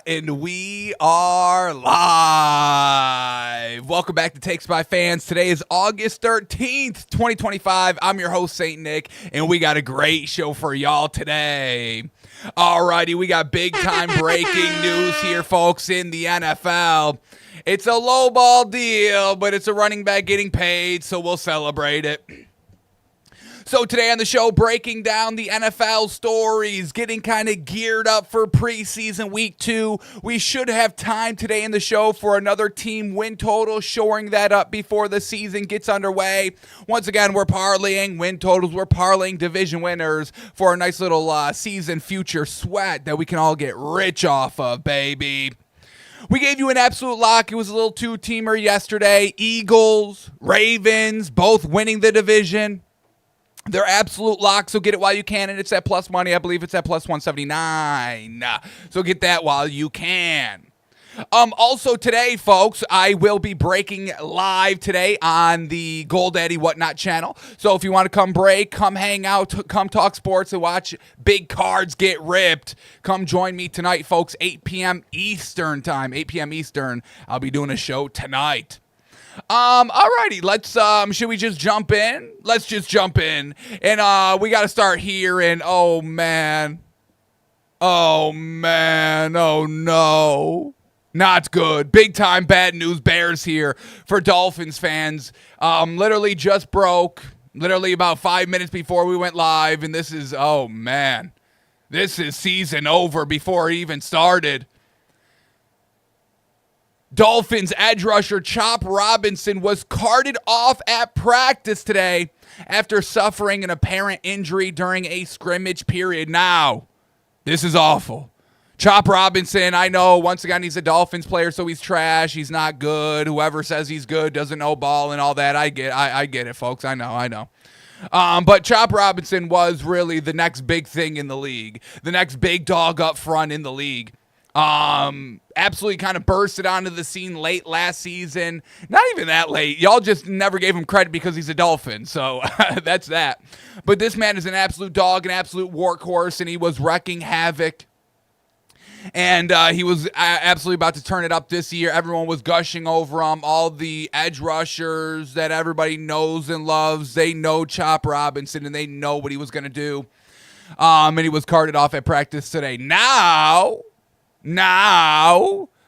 And we are live. Welcome back to Takes by Fans. Today is August 13th, 2025. I'm your host, Saint Nick, and we got a great show for y'all today. Alrighty, we got big time breaking news here, folks, in the NFL. It's a lowball deal, but it's a running back getting paid, so we'll celebrate it. So today on the show, breaking down the NFL stories, getting kind of geared up for preseason week 2. We should have time today in the show for another team win total, shoring that up before the season gets underway. Once again, we're parlaying win totals. We're parlaying division winners for a nice little season future sweat that we can all get rich off of, baby. We gave you an absolute lock. It was a little two-teamer yesterday. Eagles, Ravens, both winning the division. They're absolute locks, so get it while you can, and it's at plus money. I believe it's at plus 179. So get that while you can. Also today, folks, I will be breaking live today on the GoldAddy Whatnot channel. So if you want to come break, come hang out, come talk sports and watch big cards get ripped, come join me tonight, folks, 8 p.m. Eastern time. 8 p.m. Eastern. I'll be doing a show tonight. Alrighty, let's, should we just jump in? Let's just jump in. And, we gotta start here, and, oh no. Not good. Big time bad news bears here for Dolphins fans. Literally just broke, literally about 5 minutes before we went live, and this is, oh man. This is season over before it even started. Dolphins edge rusher Chop Robinson was carted off at practice today after suffering an apparent injury during a scrimmage period. Now, this is awful. Chop Robinson, I know, once again, he's a Dolphins player, so he's trash. He's not good. Whoever says he's good doesn't know ball and all that. I get it, folks. I know. But Chop Robinson was really the next big thing in the league, the next big dog up front in the league. Absolutely kind of bursted onto the scene late last season. Not even that late. Y'all just never gave him credit because he's a Dolphin. So that's that. But this man is an absolute dog, an absolute workhorse, and he was wrecking havoc. And he was absolutely about to turn it up this year. Everyone was gushing over him. All the edge rushers that everybody knows and loves, they know Chop Robinson, and they know what he was going to do. And he was carted off at practice today. Now,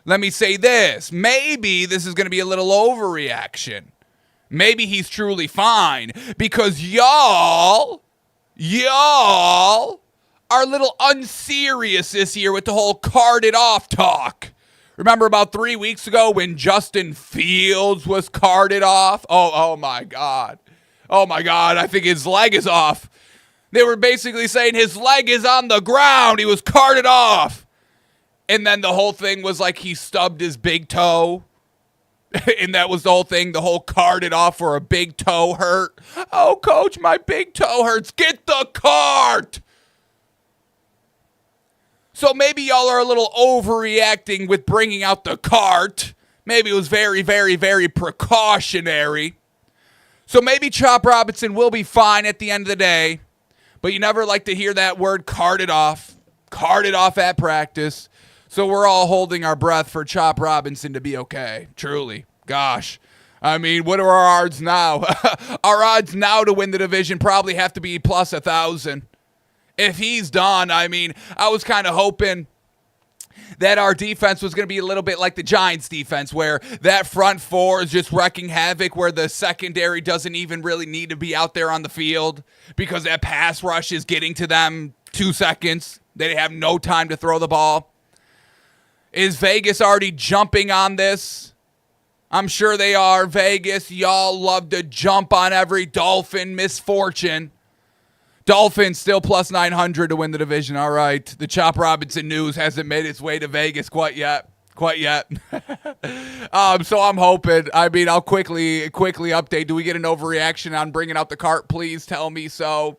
let me say this. Maybe this is going to be a little overreaction. Maybe he's truly fine because y'all are a little unserious this year with the whole carted off talk. Remember about 3 weeks ago when Justin Fields was carted off? Oh my God. Oh my God, I think his leg is off. They were basically saying his leg is on the ground. He was carted off. And then the whole thing was like he stubbed his big toe. And that was the whole thing, the whole carted off for a big toe hurt. Oh, coach, my big toe hurts. Get the cart. So maybe y'all are a little overreacting with bringing out the cart. Maybe it was very, very, very precautionary. So maybe Chop Robinson will be fine at the end of the day. But you never like to hear that word carted off at practice. So we're all holding our breath for Chop Robinson to be okay. Truly. Gosh. I mean, what are our odds now? Our odds now to win the division probably have to be plus 1,000. If he's done, I mean, I was kind of hoping that our defense was going to be a little bit like the Giants defense, where that front four is just wrecking havoc, where the secondary doesn't even really need to be out there on the field because that pass rush is getting to them 2 seconds. They have no time to throw the ball. Is Vegas already jumping on this? I'm sure they are. Vegas, y'all love to jump on every Dolphin misfortune. Dolphins still plus 900 to win the division. All right. The Chop Robinson news hasn't made its way to Vegas quite yet. So I'm hoping. I mean, I'll quickly update. Do we get an overreaction on bringing out the cart? Please tell me so.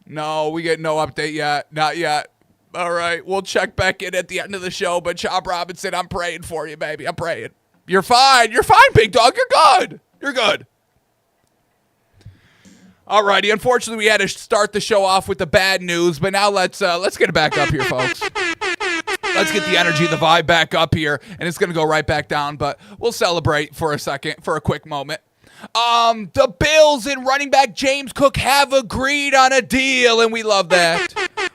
No, we get no update yet. Not yet. All right, we'll check back in at the end of the show, but Chop Robinson, I'm praying for you, baby. I'm praying. You're fine. You're fine, big dog. You're good. Alrighty, unfortunately, we had to start the show off with the bad news, but now let's get it back up here, folks. Let's get the energy, the vibe back up here, and it's going to go right back down, but we'll celebrate for a second, for a quick moment. The Bills and running back James Cook have agreed on a deal, and we love that.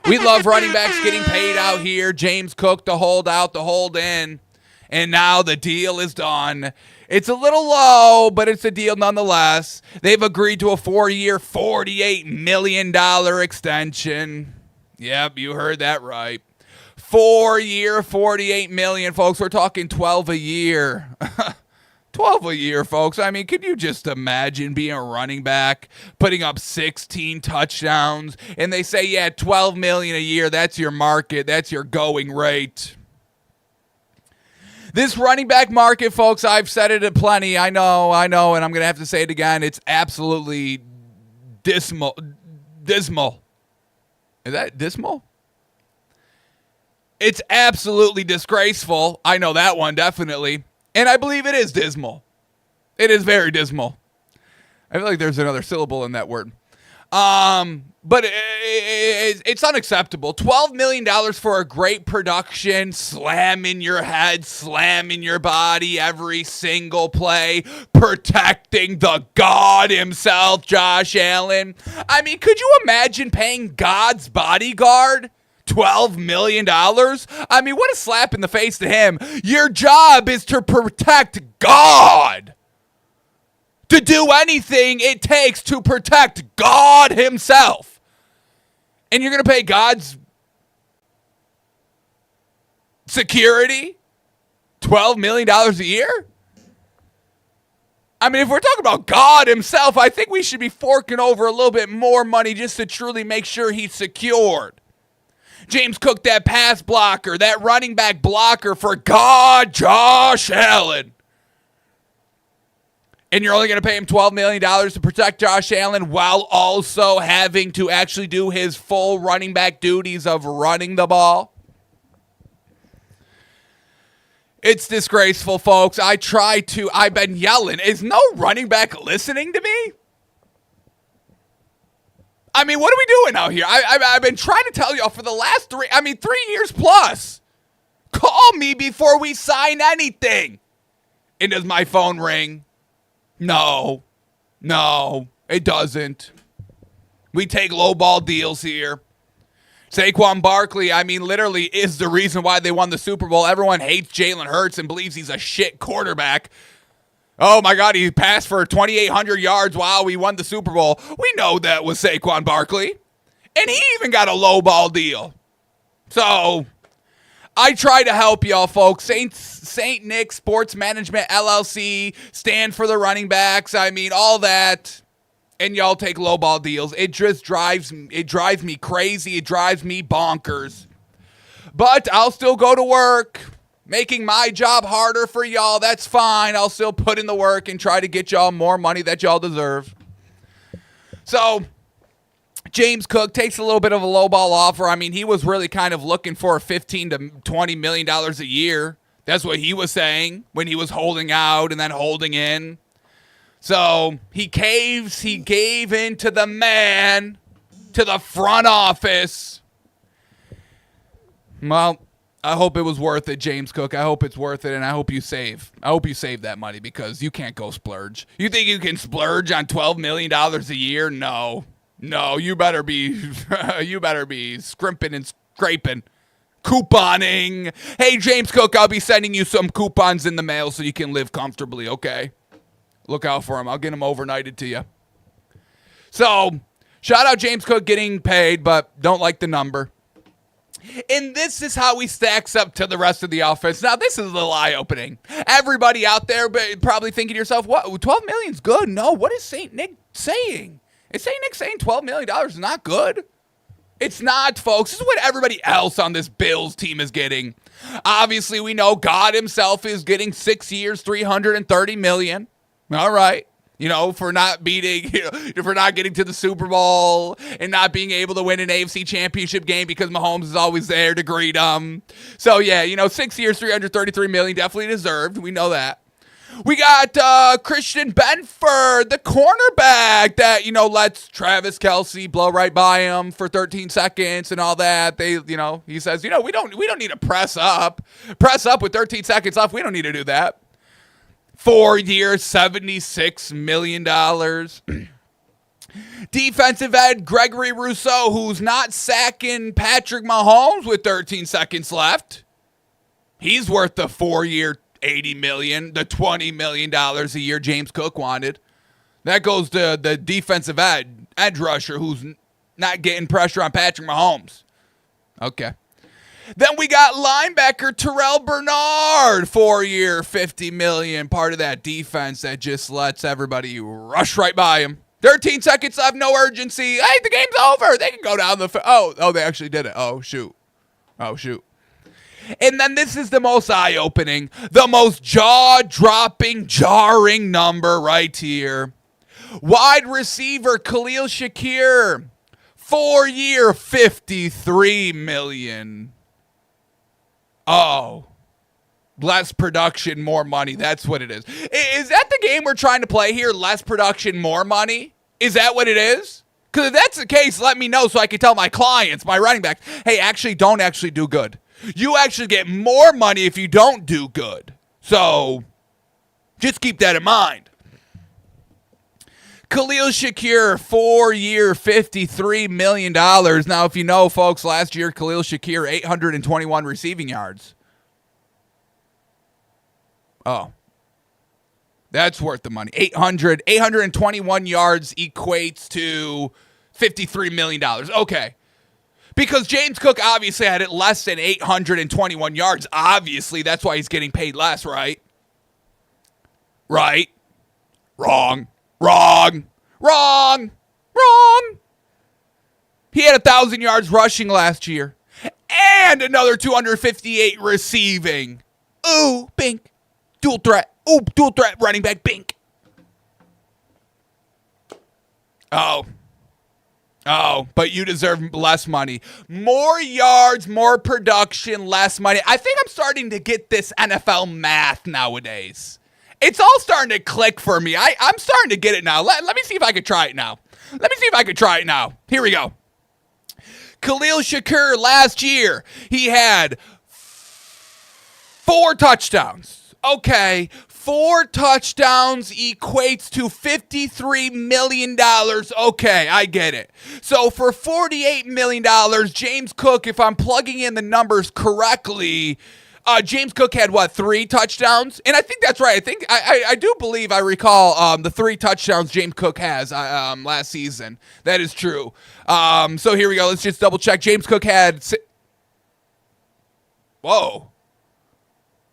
We love running backs getting paid out here. James Cook, the hold out, the hold in, and now the deal is done. It's a little low, but it's a deal nonetheless. They've agreed to a 4-year, $48 million extension. Yep, you heard that right. 4-year, $48 million, folks. We're talking 12 a year. 12 a year, folks. I mean, could you just imagine being a running back, putting up 16 touchdowns, and they say, yeah, $12 million a year, that's your market, that's your going rate. This running back market, folks, I've said it plenty. I know, and I'm going to have to say it again. It's absolutely dismal. Dismal. Is that dismal? It's absolutely disgraceful. I know that one, definitely. And I believe it is dismal. It is very dismal. I feel like there's another syllable in that word. But it's unacceptable. $12 million for a great production, slamming your head, slamming your body every single play, protecting the God himself, Josh Allen. I mean, could you imagine paying God's bodyguard $12 million? I mean, what a slap in the face to him. Your job is to protect God. To do anything it takes to protect God himself. And you're going to pay God's security $12 million a year? I mean, if we're talking about God himself, I think we should be forking over a little bit more money just to truly make sure he's secured. James Cook, that pass blocker, that running back blocker for God, Josh Allen. And you're only going to pay him $12 million to protect Josh Allen while also having to actually do his full running back duties of running the ball? It's disgraceful, folks. I've been yelling. Is no running back listening to me? I mean, what are we doing out here? I've been trying to tell y'all for the last 3 years plus. Call me before we sign anything. And does my phone ring? No, it doesn't. We take lowball deals here. Saquon Barkley, I mean, literally is the reason why they won the Super Bowl. Everyone hates Jalen Hurts and believes he's a shit quarterback. Oh, my God, he passed for 2,800 yards. Wow, we won the Super Bowl. We know that was Saquon Barkley. And he even got a lowball deal. So I try to help y'all, folks. St. Nick Sports Management LLC, stand for the running backs. I mean, all that. And y'all take lowball deals. It just drives me crazy. It drives me bonkers. But I'll still go to work, making my job harder for y'all. That's fine. I'll still put in the work and try to get y'all more money that y'all deserve. So James Cook takes a little bit of a lowball offer. I mean, he was really kind of looking for $15 to $20 million a year. That's what he was saying when he was holding out and then holding in. So he caves. He gave in to the man, to the front office. Well, I hope it was worth it, James Cook. I hope it's worth it, and I hope you save. I hope you save that money because you can't go splurge. You think you can splurge on $12 million a year? No, you better be scrimping and scraping, couponing. Hey, James Cook, I'll be sending you some coupons in the mail so you can live comfortably, okay? Look out for them. I'll get them overnighted to you. So, shout out James Cook getting paid, but don't like the number. And this is how he stacks up to the rest of the offense. Now, this is a little eye-opening. Everybody out there probably thinking to yourself, what, $12 million's good? No, what is St. Nick saying? Is St. Nick saying $12 million is not good? It's not, folks. This is what everybody else on this Bills team is getting. Obviously, we know God himself is getting 6 years, $330 million. All right. For not getting to the Super Bowl and not being able to win an AFC championship game because Mahomes is always there to greet them. So, yeah, 6 years, $333 million, definitely deserved. We know that. We got Christian Benford, the cornerback that, lets Travis Kelce blow right by him for 13 seconds and all that. He says, we don't need to press up with 13 seconds left. We don't need to do that. 4 years, $76 million. Defensive end Gregory Rousseau, who's not sacking Patrick Mahomes with 13 seconds left. He's worth the 4-year, $80 million, the $20 million a year James Cook wanted. That goes to the defensive edge rusher who's not getting pressure on Patrick Mahomes. Okay. Then we got linebacker Terrell Bernard, 4-year, $50 million, part of that defense that just lets everybody rush right by him. 13 seconds left, no urgency. Hey, the game's over. They can go down the oh, they actually did it. Oh, shoot. And then this is the most eye-opening, the most jaw-dropping, jarring number right here. Wide receiver Khalil Shakir, 4-year, $53 million. Oh, less production, more money. That's what it is. Is that the game we're trying to play here? Less production, more money? Is that what it is? Because if that's the case, let me know so I can tell my clients, my running backs, hey, don't do good. You actually get more money if you don't do good. So just keep that in mind. Khalil Shakir, 4-year, $53 million. Now, if you know, folks, last year, Khalil Shakir, 821 receiving yards. Oh. That's worth the money. 821 yards equates to $53 million. Okay. Because James Cook obviously had it less than 821 yards. Obviously, that's why he's getting paid less, right? Right. Wrong. He had 1,000 yards rushing last year. And another 258 receiving. Ooh, bink. Dual threat running back, bink. Oh, but you deserve less money. More yards, more production, less money. I think I'm starting to get this NFL math nowadays. It's all starting to click for me. I'm starting to get it now. Let me see if I can try it now. Here we go. Khalil Shakir last year, he had 4 touchdowns. Okay, 4 touchdowns equates to $53 million. Okay, I get it. So for $48 million, James Cook, if I'm plugging in the numbers correctly, James Cook had, 3 touchdowns? And I think that's right. I do believe I recall the 3 touchdowns James Cook has last season. That is true. So here we go. Let's just double check. James Cook had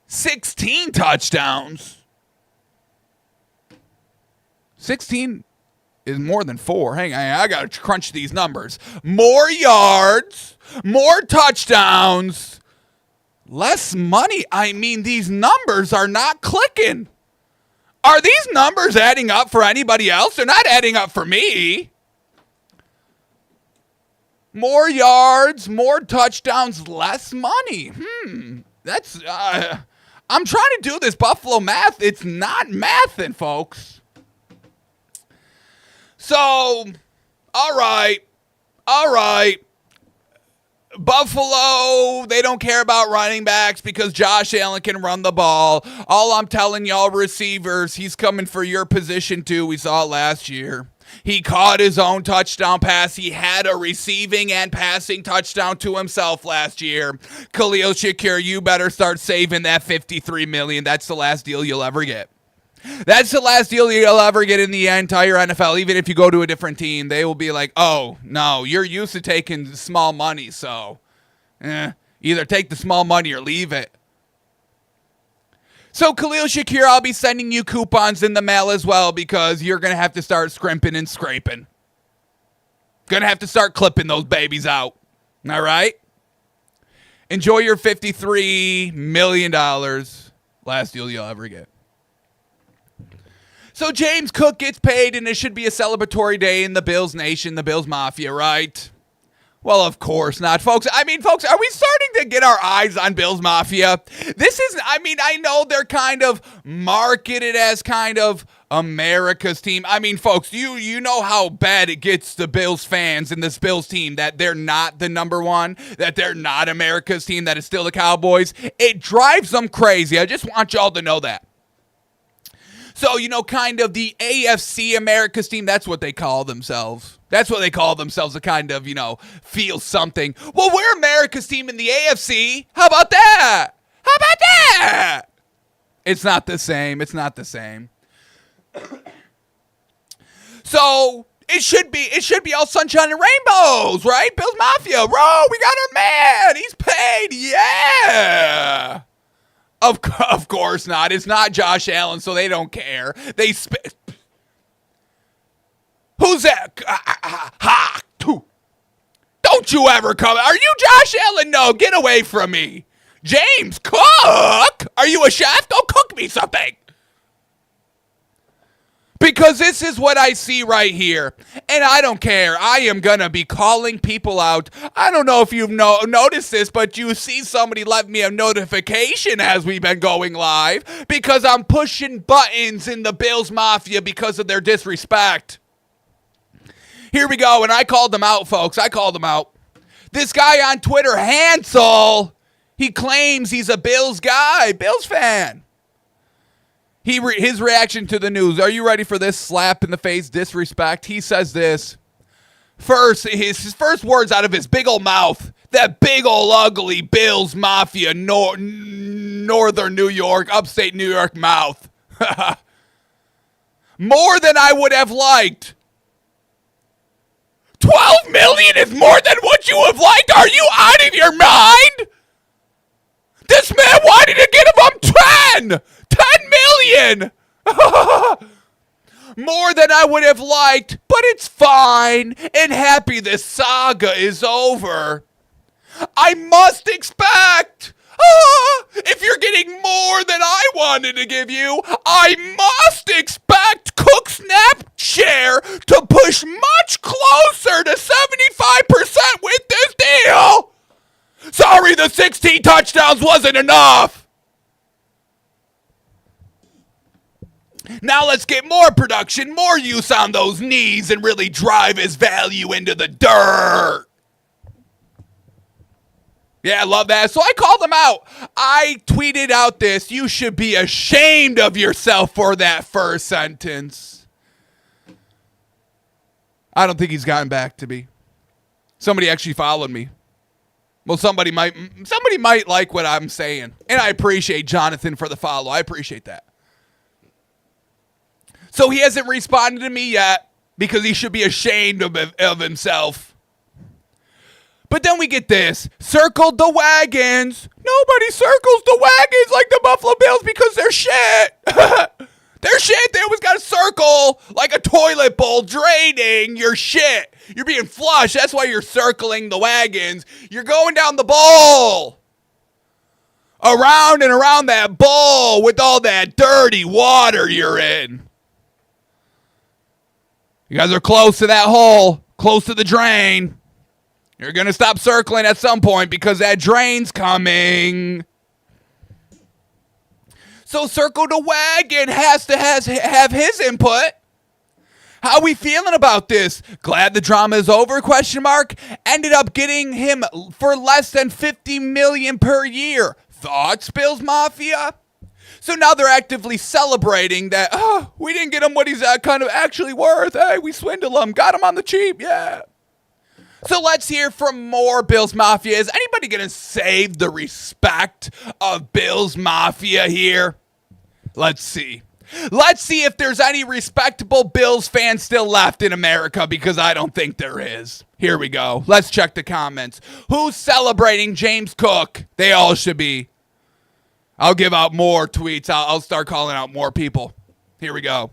16 touchdowns. 16 is more than 4. Hang on, I got to crunch these numbers. More yards, more touchdowns, less money. I mean, these numbers are not clicking. Are these numbers adding up for anybody else? They're not adding up for me. More yards, more touchdowns, less money. That's, I'm trying to do this Buffalo math. It's not mathing, folks. So, all right. Buffalo, they don't care about running backs because Josh Allen can run the ball. All I'm telling y'all receivers, he's coming for your position too. We saw it last year. He caught his own touchdown pass. He had a receiving and passing touchdown to himself last year. Khalil Shakir, you better start saving that $53 million. That's the last deal you'll ever get. That's the last deal you'll ever get in the entire NFL. Even if you go to a different team, they will be like, oh, no, you're used to taking small money, so either take the small money or leave it. So Khalil Shakir, I'll be sending you coupons in the mail as well because you're going to have to start scrimping and scraping. Going to have to start clipping those babies out. All right? Enjoy your $53 million. Last deal you'll ever get. So James Cook gets paid, and it should be a celebratory day in the Bills Nation, the Bills Mafia, right? Well, of course not, folks. I mean, folks, are we starting to get our eyes on Bills Mafia? This is, I mean, I know they're kind of marketed as kind of America's team. I mean, folks, you know how bad it gets the Bills fans and this Bills team that they're not the number one, that they're not America's team, that it's still the Cowboys. It drives them crazy. I just want y'all to know that. So, you know, kind of the AFC America's team, that's what they call themselves. That's what they call themselves, to kind of, you know, feel something. Well, we're America's team in the AFC. How about that? How about that? It's not the same. It's not the same. So it should be all sunshine and rainbows, right? Bills Mafia, bro, we got our man. He's paid. Yeah. Of course not. It's not Josh Allen, so they don't care. Who's that? Don't you ever come. Are you Josh Allen? No, get away from me. James Cook? Are you a chef? Go cook me something. Because this is what I see right here. And I don't care. I am going to be calling people out. I don't know if you've noticed this, but you see somebody left me a notification as we've been going live because I'm pushing buttons in the Bills Mafia because of their disrespect. Here we go. And I called them out, folks. I called them out. This guy on Twitter, Hansel, he claims he's a Bills guy, Bills fan. His reaction to the news. Are you ready for this slap in the face disrespect? He says this. First, his first words out of his big old mouth. That big old ugly Bills Mafia northern New York, upstate New York mouth. More than I would have liked. 12 million is more than what you have liked? Are you out of your mind? This man wanted to give him 10 million. More than I would have liked, but it's fine. And happy this saga is over. I must expect. If you're getting more than I wanted to give you, I must expect Cook Snap share to push much closer to 75% with this deal. Sorry, the 16 touchdowns wasn't enough. Now let's get more production, more use on those knees, and really drive his value into the dirt. Yeah, I love that. So I called him out. I tweeted out this. You should be ashamed of yourself for that first sentence. I don't think he's gotten back to me. Somebody actually followed me. Well, somebody might like what I'm saying. And I appreciate Jonathan for the follow. I appreciate that. So he hasn't responded to me yet because he should be ashamed of himself. But then we get this. Circled the wagons. Nobody circles the wagons like the Buffalo Bills because they're shit. They're shit. They always got to circle like a toilet bowl draining your shit. You're being flushed. That's why you're circling the wagons. You're going down the bowl. Around and around that bowl with all that dirty water you're in. You guys are close to that hole. Close to the drain. You're going to stop circling at some point because that drain's coming. So Circle the Wagon has to have his input. How we feeling about this? Glad the drama is over, question mark. Ended up getting him for less than $50 million per year. Thoughts, Bills Mafia? So now they're actively celebrating that, we didn't get him what he's kind of actually worth. Hey, we swindled him. Got him on the cheap, yeah. So let's hear from more Bills Mafia. Is anybody going to save the respect of Bills Mafia here? Let's see. Let's see if there's any respectable Bills fans still left in America, because I don't think there is. Here we go. Let's check the comments. Who's celebrating James Cook? They all should be. I'll give out more tweets. I'll start calling out more people. Here we go.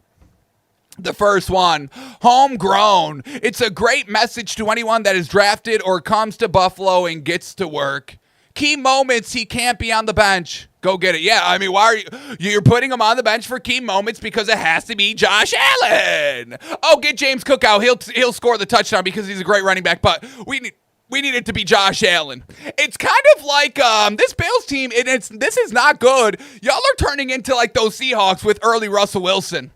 The first one, homegrown. It's a great message to anyone that is drafted or comes to Buffalo and gets to work. Key moments, he can't be on the bench. Go get it. Yeah, I mean, why are you're putting him on the bench for key moments because it has to be Josh Allen. Oh, get James Cook out. He'll score the touchdown because he's a great running back, but we need We need it to be Josh Allen. It's kind of like this Bills team, and this is not good. Y'all are turning into like those Seahawks with early Russell Wilson.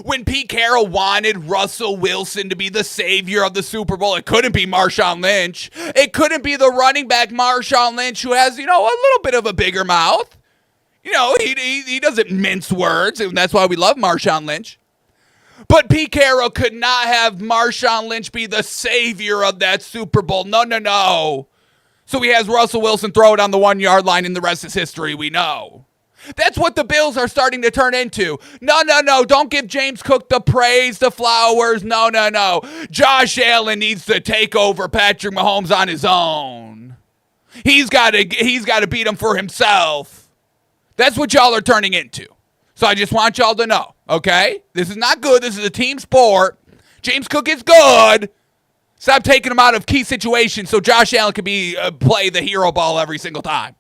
When Pete Carroll wanted Russell Wilson to be the savior of the Super Bowl, it couldn't be Marshawn Lynch. It couldn't be the running back Marshawn Lynch, who has, a little bit of a bigger mouth. He doesn't mince words, and that's why we love Marshawn Lynch. But Pete Carroll could not have Marshawn Lynch be the savior of that Super Bowl. No. So he has Russell Wilson throw it on the 1-yard line, and the rest is history, we know. That's what the Bills are starting to turn into. No. Don't give James Cook the praise, the flowers. No. Josh Allen needs to take over Patrick Mahomes on his own. He's got to beat him for himself. That's what y'all are turning into. So I just want y'all to know, okay? This is not good. This is a team sport. James Cook is good. Stop taking him out of key situations so Josh Allen can play the hero ball every single time.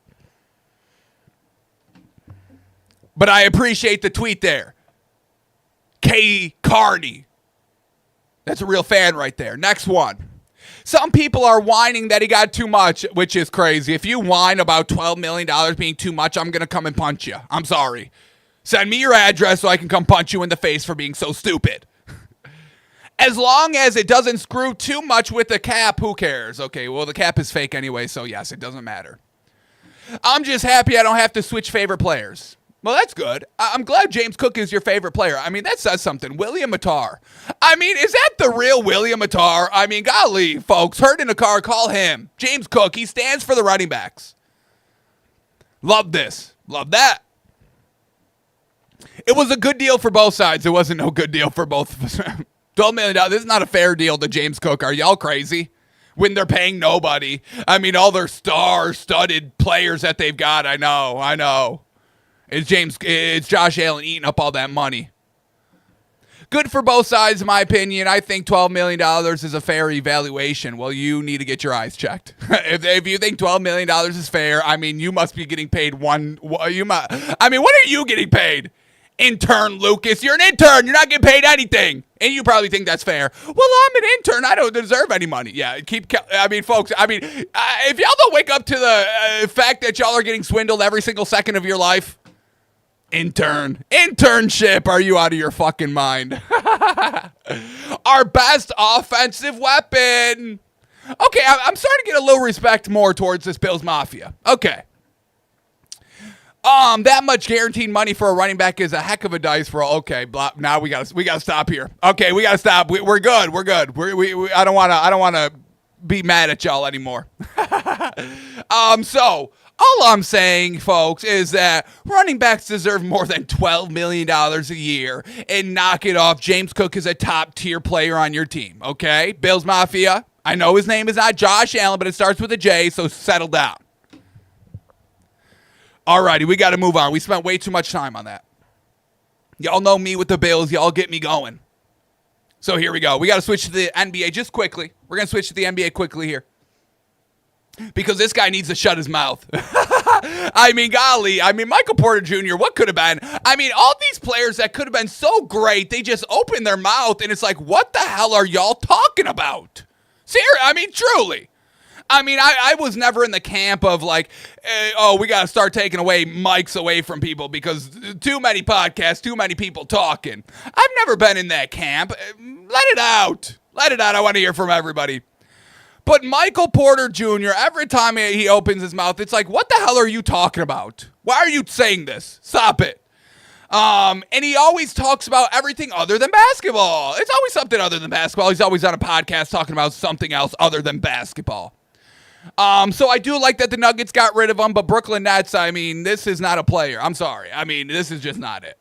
But I appreciate the tweet there. K. Carney. That's a real fan right there. Next one. Some people are whining that he got too much, which is crazy. If you whine about $12 million being too much, I'm going to come and punch you. I'm sorry. Send me your address so I can come punch you in the face for being so stupid. As long as it doesn't screw too much with the cap, who cares? Okay, well, the cap is fake anyway, so yes, it doesn't matter. I'm just happy I don't have to switch favorite players. Well, that's good. I'm glad James Cook is your favorite player. I mean, that says something. William Mattar. I mean, is that the real William Mattar? I mean, golly, folks, hurt in a car, call him. James Cook, he stands for the running backs. Love this. Love that. It was a good deal for both sides. It wasn't no good deal for both of us. $12 million. This is not a fair deal to James Cook. Are y'all crazy? When they're paying nobody. I mean, all their star-studded players that they've got. I know. It's Josh Allen eating up all that money. Good for both sides, in my opinion. I think $12 million is a fair evaluation. Well, you need to get your eyes checked. if you think $12 million is fair, I mean, you must be getting paid what are you getting paid? Intern, Lucas. You're an intern. You're not getting paid anything. And you probably think that's fair. Well, I'm an intern. I don't deserve any money. Yeah, folks, if y'all don't wake up to the fact that y'all are getting swindled every single second of your life, internship, are you out of your fucking mind? Our best offensive weapon. Okay, I'm starting to get a little respect more towards this Bills Mafia. Okay. That much guaranteed money for a running back is a heck of a dice roll. Okay, now we gotta stop here. Okay, we gotta stop. We're good. I don't wanna be mad at y'all anymore. So all I'm saying, folks, is that running backs deserve more than $12 million a year, and knock it off. James Cook is a top tier player on your team. Okay, Bills Mafia. I know his name is not Josh Allen, but it starts with a J. So settle down. Alrighty, we got to move on. We spent way too much time on that. Y'all know me with the Bills. Y'all get me going. So here we go. We got to switch to the NBA just quickly. We're going to switch to the NBA quickly here. Because this guy needs to shut his mouth. Golly. Michael Porter Jr., what could have been? All these players that could have been so great, they just open their mouth, and it's like, what the hell are y'all talking about? Seriously, truly. I was never in the camp of like, we got to start taking away mics away from people because too many podcasts, too many people talking. I've never been in that camp. Let it out. I want to hear from everybody. But Michael Porter Jr., every time he opens his mouth, it's like, what the hell are you talking about? Why are you saying this? Stop it. And he always talks about everything other than basketball. It's always something other than basketball. He's always on a podcast talking about something else other than basketball. So I do like that the Nuggets got rid of him, but Brooklyn Nets, this is not a player. I'm sorry. This is just not it.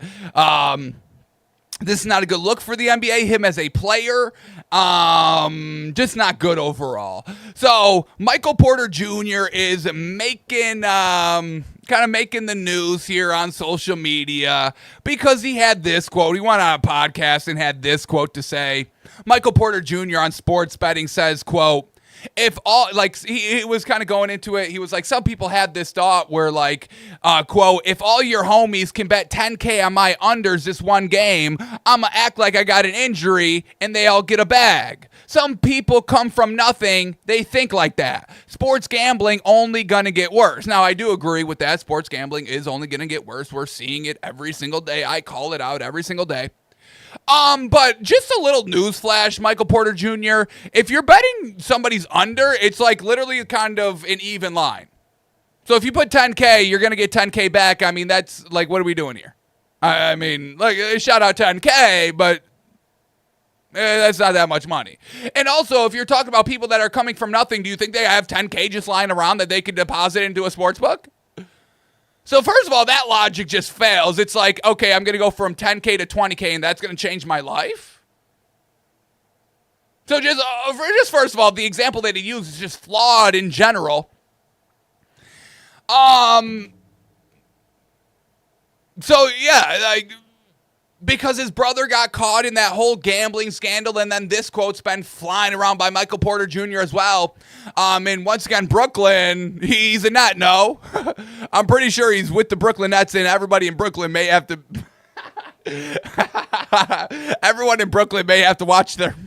This is not a good look for the NBA. Him as a player, just not good overall. So Michael Porter Jr. is making the news here on social media because he had this quote. He went on a podcast and had this quote to say. Michael Porter Jr. on sports betting says, quote, If all, like, he was kind of going into it, he was like, some people had this thought where, like, quote, if all your homies can bet 10K on my unders this one game, I'ma act like I got an injury and they all get a bag. Some people come from nothing, they think like that. Sports gambling only gonna get worse. Now, I do agree with that. Sports gambling is only gonna get worse. We're seeing it every single day. I call it out every single day. But just a little news flash, Michael Porter Jr., if you're betting somebody's under, it's like literally kind of an even line. So if you put 10K, you're going to get 10K back. I mean, that's like, what are we doing here? I mean, like, shout out 10K, but that's not that much money. And also, if you're talking about people that are coming from nothing, do you think they have 10K just lying around that they could deposit into a sports book? So first of all, that logic just fails. It's like, okay, I'm going to go from 10K to 20K, and that's going to change my life? So just first of all, the example that he used is just flawed in general. So, yeah, like, because his brother got caught in that whole gambling scandal, and then this quote's been flying around by Michael Porter Jr. as well. And once again, Brooklyn, he's a net, no. I'm pretty sure he's with the Brooklyn Nets, and everybody in Brooklyn may have to... everyone in Brooklyn may have to watch their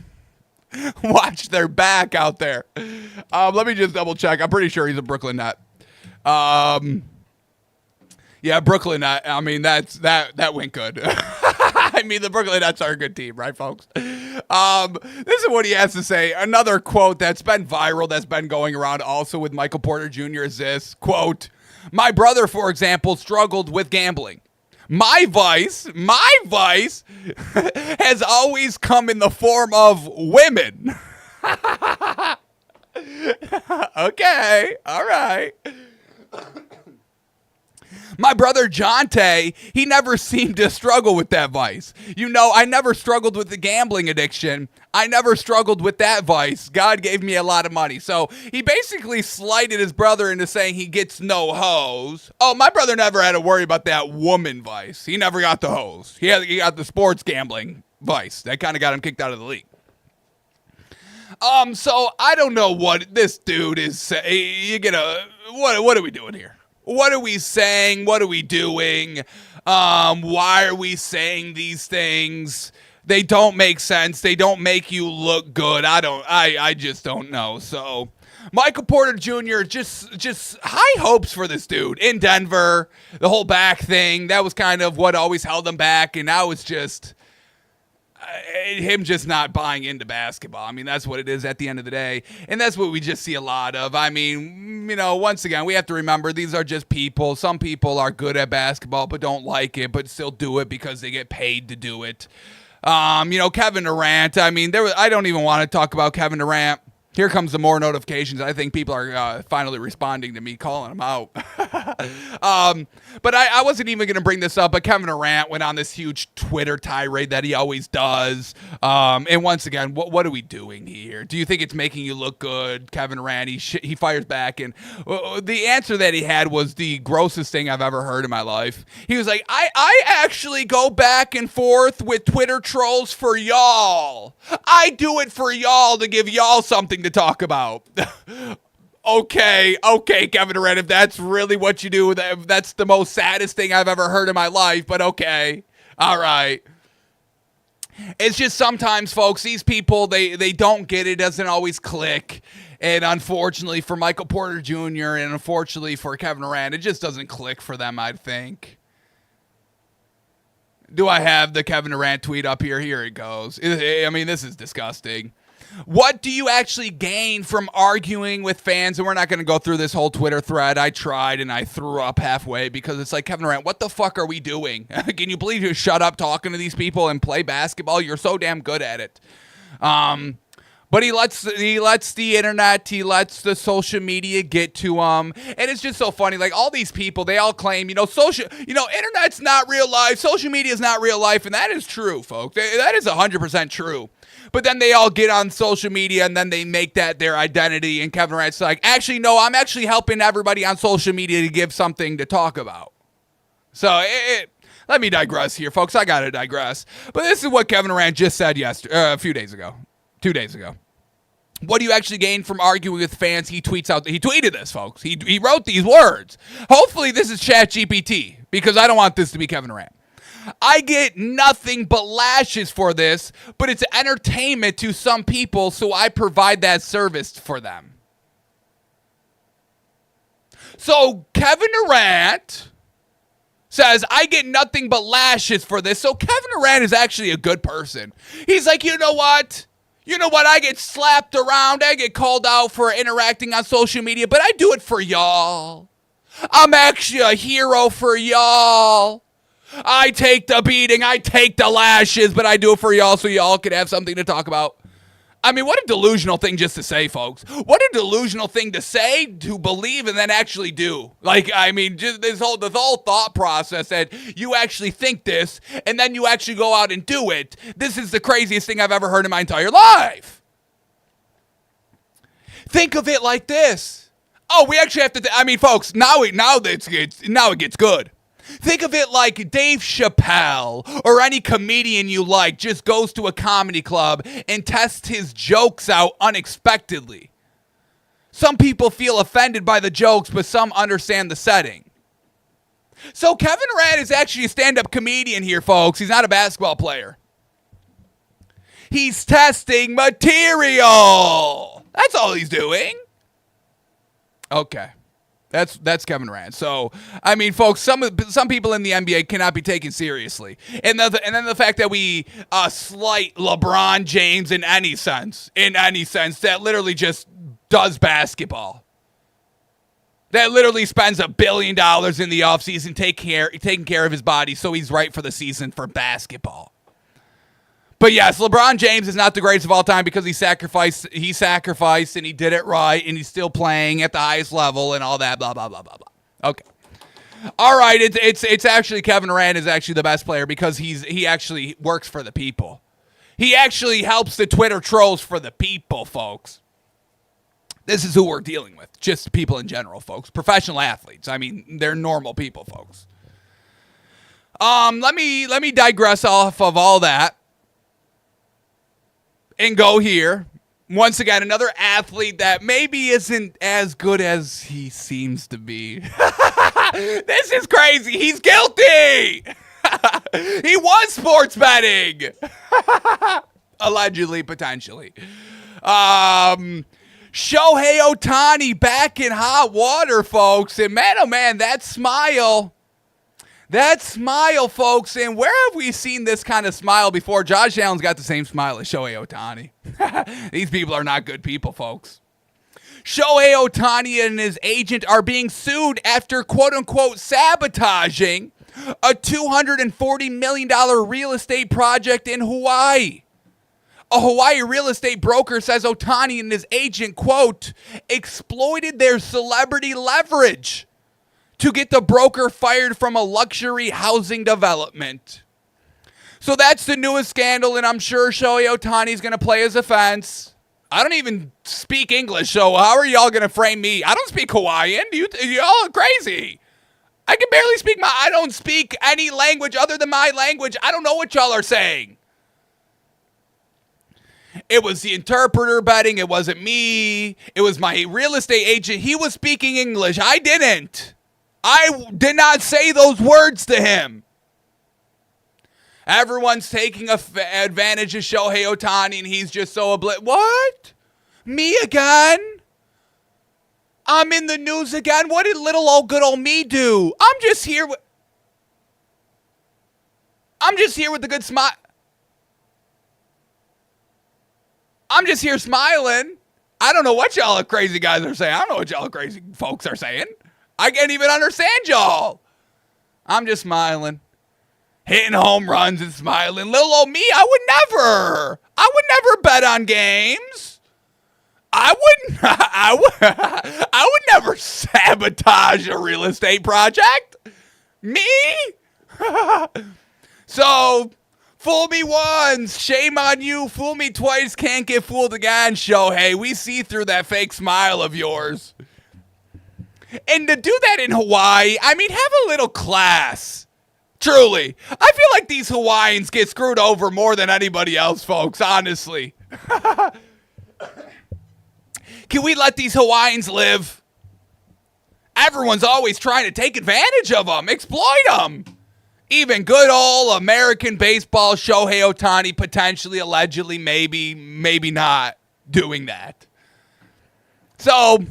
back out there. Let me just double check. I'm pretty sure he's a Brooklyn Net. Yeah, Brooklyn Net. I mean, that went good. I mean, the Brooklyn Nets are a good team, right, folks? This is what he has to say. Another quote that's been viral, that's been going around also with Michael Porter Jr. is this, quote, my brother, for example, struggled with gambling. My vice has always come in the form of women. Okay, all right. My brother Jonte, he never seemed to struggle with that vice. You know, I never struggled with the gambling addiction. I never struggled with that vice. God gave me a lot of money. So he basically slighted his brother into saying he gets no hoes. Oh, my brother never had to worry about that woman vice. He never got the hoes. He got the sports gambling vice. That kind of got him kicked out of the league. So I don't know what this dude is saying. What are we doing here? What are we saying? What are we doing? Why are we saying these things? They don't make sense. They don't make you look good. I just don't know. So Michael Porter Jr., just high hopes for this dude in Denver. The whole back thing, that was kind of what always held him back. And now it's just him just not buying into basketball. I mean, that's what it is at the end of the day. And that's what we just see a lot of. I mean, you know, once again, we have to remember these are just people. Some people are good at basketball but don't like it, but still do it because they get paid to do it. You know, Kevin Durant, I mean, I don't even want to talk about Kevin Durant. Here comes the more notifications. I think people are finally responding to me calling them out. But I wasn't even going to bring this up, but Kevin Durant went on this huge Twitter tirade that he always does. And once again, what are we doing here? Do you think it's making you look good? Kevin Durant, he fires back. And the answer that he had was the grossest thing I've ever heard in my life. He was like, I actually go back and forth with Twitter trolls for y'all. I do it for y'all to give y'all something to talk about. Okay, Kevin Durant, if that's really what you do, that's the most saddest thing I've ever heard in my life, but okay. All right. It's just sometimes, folks, these people, they don't get it, doesn't always click. And unfortunately for Michael Porter Jr. and unfortunately for Kevin Durant, it just doesn't click for them, I think. Do I have the Kevin Durant tweet up here? Here it goes. I mean, this is disgusting. What do you actually gain from arguing with fans? And we're not going to go through this whole Twitter thread. I tried and I threw up halfway because it's like, Kevin Durant, what the fuck are we doing? Can you believe you shut up talking to these people and play basketball? You're so damn good at it. But he lets the internet, he lets the social media get to him. And it's just so funny. Like, all these people, they all claim, internet's not real life. Social media is not real life. And that is true, folks. That is 100% true. But then they all get on social media and then they make that their identity. And Kevin Durant's like, actually, no, I'm actually helping everybody on social media to give something to talk about. So let me digress here, folks. I got to digress. But this is what Kevin Durant just said a few days ago. 2 days ago. What do you actually gain from arguing with fans? He tweeted this, folks. He wrote these words. Hopefully this is ChatGPT, because I don't want this to be Kevin Durant. I get nothing but lashes for this, but it's entertainment to some people, so I provide that service for them. So Kevin Durant says, I get nothing but lashes for this. So Kevin Durant is actually a good person. He's like, you know what? I get slapped around. I get called out for interacting on social media, but I do it for y'all. I'm actually a hero for y'all. I take the beating. I take the lashes, but I do it for y'all so y'all can have something to talk about. I mean, what a delusional thing just to say, folks. What a delusional thing to say, to believe, and then actually do. Like, I mean, just this whole thought process that you actually think this, and then you actually go out and do it. This is the craziest thing I've ever heard in my entire life. Think of it like this. Oh, we actually have to, folks, now it gets good. Think of it like Dave Chappelle or any comedian you like just goes to a comedy club and tests his jokes out unexpectedly. Some people feel offended by the jokes, but some understand the setting. So Kevin Durant is actually a stand-up comedian here, folks. He's not a basketball player. He's testing material. That's all he's doing. Okay. That's Kevin Durant. So, I mean, folks, some people in the NBA cannot be taken seriously. And then the fact that we slight LeBron James in any sense, that literally just does basketball. That literally spends $1 billion in the offseason taking care of his body so he's right for the season for basketball. But yes, LeBron James is not the greatest of all time because he sacrificed and he did it right and he's still playing at the highest level and all that, blah, blah, blah, blah, blah. Okay. All right, it's actually Kevin Durant is actually the best player because he actually works for the people. He actually helps the Twitter trolls for the people, folks. This is who we're dealing with. Just people in general, folks. Professional athletes. I mean, they're normal people, folks. Let me digress off of all that. And go here. Once again, another athlete that maybe isn't as good as he seems to be. This is crazy. He's guilty. He was sports betting. Allegedly, potentially. Shohei Ohtani back in hot water, folks. And man, oh man, that smile. That smile, folks, and where have we seen this kind of smile before? Josh Allen's got the same smile as Shohei Ohtani. These people are not good people, folks. Shohei Ohtani and his agent are being sued after, quote-unquote, sabotaging a $240 million real estate project in Hawaii. A Hawaii real estate broker says Ohtani and his agent, quote, exploited their celebrity leverage to get the broker fired from a luxury housing development. So that's the newest scandal, and I'm sure Shohei Ohtani's going to play his offense. I don't even speak English, so how are y'all going to frame me? I don't speak Hawaiian. Y'all are crazy. I can barely speak I don't speak any language other than my language. I don't know what y'all are saying. It was the interpreter betting. It wasn't me. It was my real estate agent. He was speaking English. I didn't. I did not say those words to him. Everyone's taking advantage of Shohei Ohtani, and he's just so What? Me again? I'm in the news again? What did little old good old me do? I'm just here with the good smile. I'm just here smiling. I don't know what y'all crazy guys are saying. I don't know what y'all crazy folks are saying. I can't even understand y'all. I'm just smiling. Hitting home runs and smiling. Little old me, I would never bet on games. I would never sabotage a real estate project. Me? So, fool me once, shame on you. Fool me twice, can't get fooled again, Shohei. We see through that fake smile of yours. And to do that in Hawaii, I mean, have a little class. Truly. I feel like these Hawaiians get screwed over more than anybody else, folks, honestly. Can we let these Hawaiians live? Everyone's always trying to take advantage of them, exploit them. Even good old American baseball Shohei Ohtani potentially, allegedly, maybe not doing that. So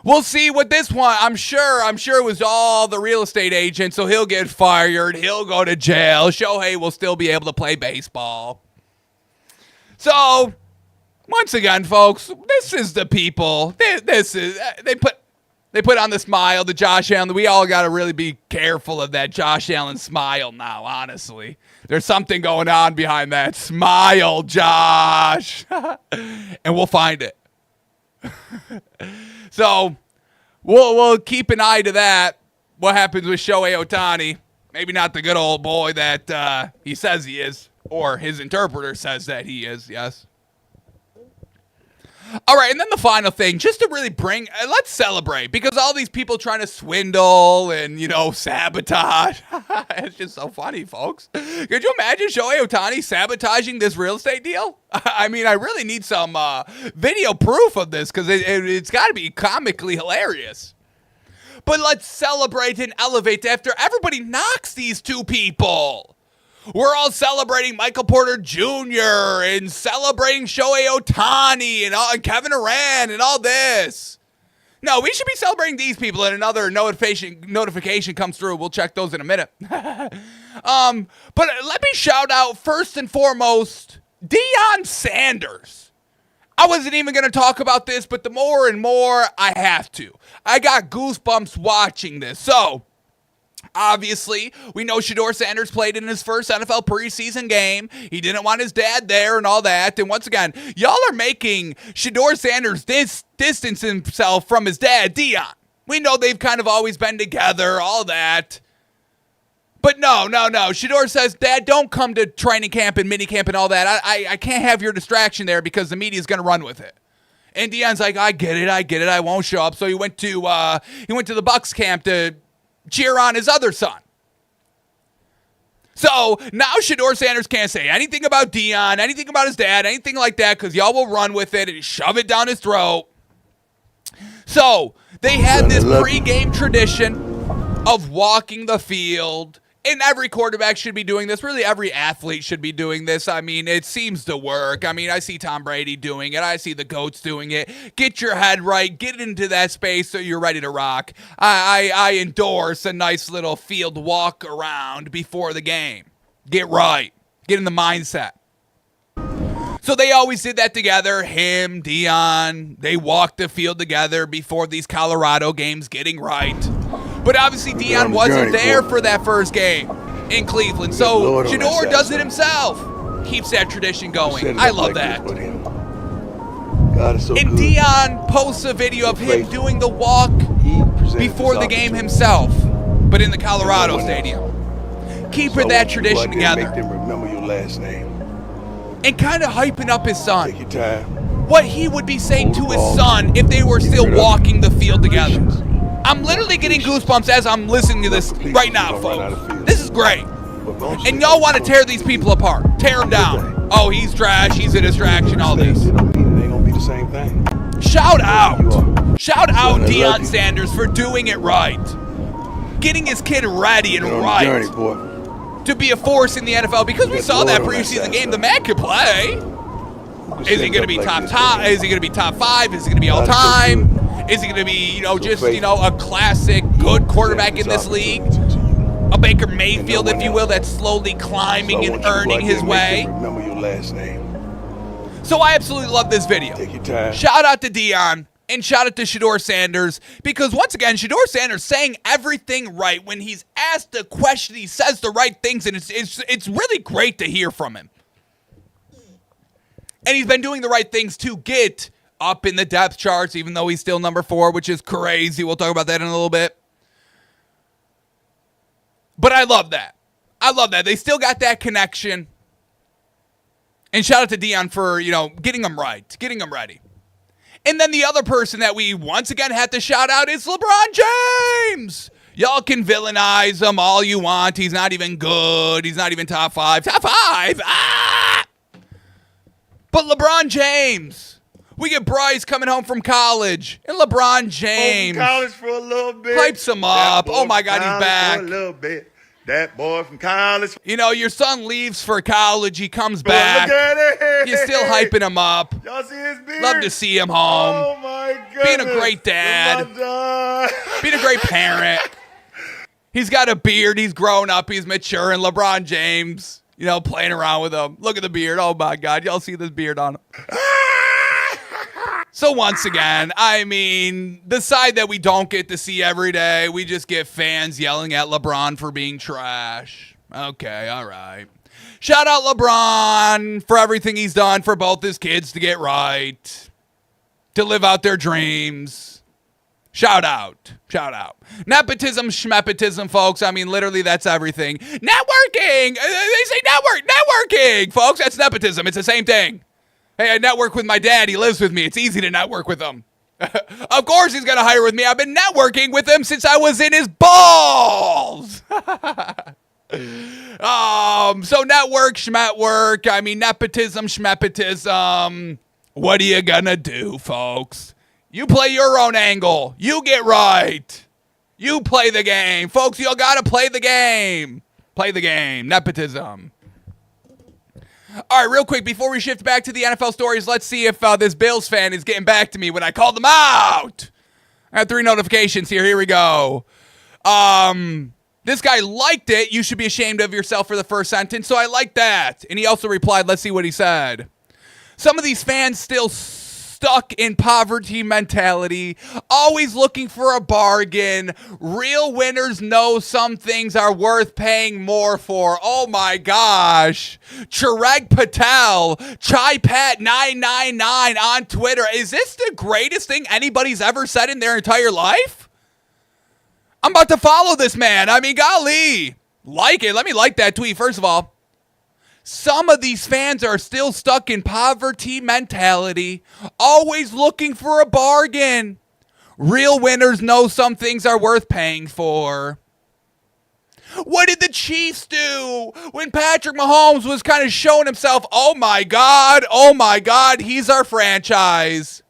we'll see what this one. I'm sure it was all the real estate agent, so he'll get fired. He'll go to jail. Shohei will still be able to play baseball. So once again, folks, this is the people. They put on the smile, the Josh Allen. We all got to really be careful of that Josh Allen smile now, honestly. There's something going on behind that smile, Josh. And we'll find it. So we'll keep an eye to that. What happens with Shohei Ohtani? Maybe not the good old boy that he says he is, or his interpreter says that he is, yes. All right, and then the final thing, just to really bring, let's celebrate, because all these people trying to swindle and, sabotage. It's just so funny, folks. Could you imagine Shohei Ohtani sabotaging this real estate deal? I mean, I really need some video proof of this, because it's got to be comically hilarious. But let's celebrate and elevate after everybody knocks these two people. We're all celebrating Michael Porter Jr. and celebrating Shohei Ohtani and Kevin Durant and all this. No, we should be celebrating these people, and another notification comes through. We'll check those in a minute. But let me shout out first and foremost Deion Sanders. I wasn't even going to talk about this, but the more and more I have to. I got goosebumps watching this. So, obviously, we know Shedeur Sanders played in his first NFL preseason game. He didn't want his dad there and all that. And once again, y'all are making Shedeur Sanders distance himself from his dad, Deion. We know they've kind of always been together, all that. But no. Shedeur says, Dad, don't come to training camp and mini camp and all that. I can't have your distraction there because the media's going to run with it. And Deion's like, I get it. I won't show up. So he went to the Bucs camp to cheer on his other son. So now Shedeur Sanders can't say anything about Deion, anything about his dad, anything like that, because y'all will run with it and shove it down his throat. So they had this pregame tradition of walking the field. And every quarterback should be doing this. Really, every athlete should be doing this. I mean, it seems to work. I mean, I see Tom Brady doing it. I see the GOATs doing it. Get your head right. Get into that space so you're ready to rock. I endorse a nice little field walk around before the game. Get right. Get in the mindset. So they always did that together. Him, Deion, they walked the field together before these Colorado games, getting right. But obviously Deion wasn't there for that first game in Cleveland. So Shedeur does it himself. Keeps that tradition going. I love that. And Deion posts a video of him doing the walk before the game himself, but in the Colorado Stadium. Keeping that tradition together. And kind of hyping up his son. What he would be saying to his son if they were still walking the field together. I'm literally getting goosebumps as I'm listening to this right now, folks. This is great. And y'all want to tear these people apart. Tear them down. Oh, he's trash. He's a distraction. All this. Shout out. Shout out Deion Sanders for doing it right. Getting his kid ready and right to be a force in the NFL. Because we saw that preseason game. The man could play. Is he going to be top? Is he going to be top 5? Is he going to be all time? Is he going to be, a classic good quarterback in this league? A Baker Mayfield, if you will, that's slowly climbing and earning his way. So I absolutely love this video. Shout out to Deion and shout out to Shedeur Sanders, because once again, Shedeur Sanders saying everything right. When he's asked a question, he says the right things, and it's really great to hear from him. And he's been doing the right things to get up in the depth charts, even though he's still number 4, which is crazy. We'll talk about that in a little bit. But I love that. They still got that connection. And shout out to Deion for, getting them right, getting them ready. And then the other person that we once again had to shout out is LeBron James. Y'all can villainize him all you want. He's not even good. He's not even top 5. Top 5! Ah! But LeBron James We get Bryce coming home from college and LeBron James. Home from college for a little bit. Pipes him up. Oh, my God, he's back. For a little bit. That boy from college. You know, your son leaves for college. He comes back. Look at it. You're still hyping him up. Y'all see his beard? Love to see him home. Oh, my goodness. Being a great dad. Being a great parent. He's got a beard. He's grown up. He's mature. And LeBron James, you know, playing around with him. Look at the beard. Oh, my God. Y'all see this beard on him. So once again, I mean, the side that we don't get to see every day, we just get fans yelling at LeBron for being trash. Okay, all right. Shout out LeBron for everything he's done for both his kids to get right, to live out their dreams. Shout out. Shout out. Nepotism, schmepotism, folks. I mean, literally, that's everything. Networking! They say networking, folks. That's nepotism. It's the same thing. Hey, I network with my dad. He lives with me. It's easy to network with him. Of course he's going to hire with me. I've been networking with him since I was in his balls. So network, schmetwork. I mean, nepotism, schmepotism. What are you going to do, folks? You play your own angle. You get right. You play the game. Folks, you got to play the game. Play the game. Nepotism. All right, real quick, before we shift back to the NFL stories, let's see if this Bills fan is getting back to me when I called them out. I have 3 notifications here. Here we go. This guy liked it. You should be ashamed of yourself for the first sentence. So I like that. And he also replied, let's see what he said. Some of these fans still stuck in poverty mentality, always looking for a bargain. Real winners know some things are worth paying more for. Oh my gosh. Chirag Patel, ChaiPat999 on Twitter. Is this the greatest thing anybody's ever said in their entire life? I'm about to follow this man. I mean, golly. Like it. Let me like that tweet, first of all. Some of these fans are still stuck in poverty mentality, always looking for a bargain. Real winners know some things are worth paying for. What did the Chiefs do when Patrick Mahomes was kind of showing himself, oh my God, he's our franchise?